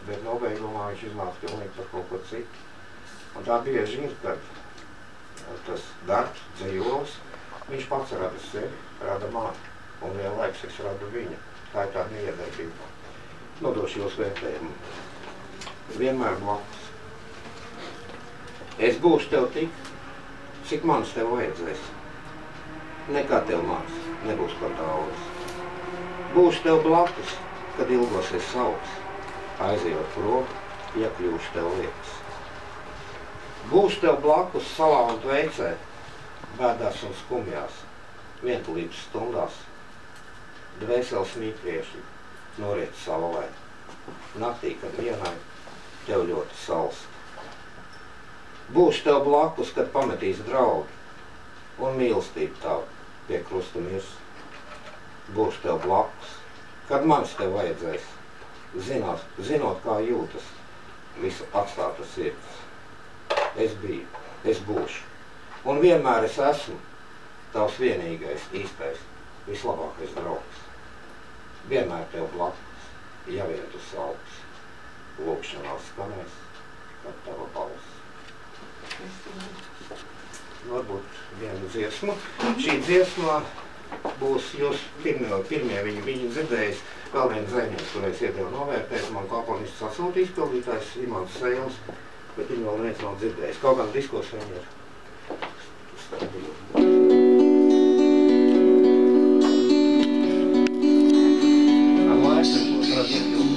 bet nobeigumā viņš iznāca pilnīgi par kaut ko citu. Un tā bieži ir, kad tas darbs, dzīvos, viņš pats rada sevi, rada mani, un vienlaikus es radu viņu. Tā ir tā neiedarbība. Nodošu jūs vērtējumu. Vienmēr blakus. Es būšu tev tik, cik manis tev vajadzēs. Nekā tev mans, nebūs par daudz. Būšu tev blakus, kad ilgosies sauks. Aizejot prom, ja kļūšu tev liekas. Būšu tev blakus salā un tveicē, bēdās un skumjās, vientulības stundās. Dvēseles mītrieši noriet saulē. Naktī, kad vienai tev ļoti salst. Būšu tev blakus, kad pametīs draugi, un mīlestība tavu pie krusta mirs. Būšu tev blakus, kad manis tev vajadzēs, zinot, kā jūtas visu atstāta sirds. Es biju, es būšu, un vienmēr es esmu tavs vienīgais, īstais, vislabākais draugs. Vienmēr tev blakus, ja vien tu sauks, lūkšanās skanēs, kad tava balss. Varbūt vienu dziesmu. Šī dziesma būs jūs pirmie viņi dzirdējis vēl vienu dzēnieks, kur es iedevu novērtēt. Man komponists sasūta izpildītājs Imants Sējums, bet viņi vēl neviens nav dzirdējis. Kaut gan diskos viņi ir. Ar laiku būs radiet jūs.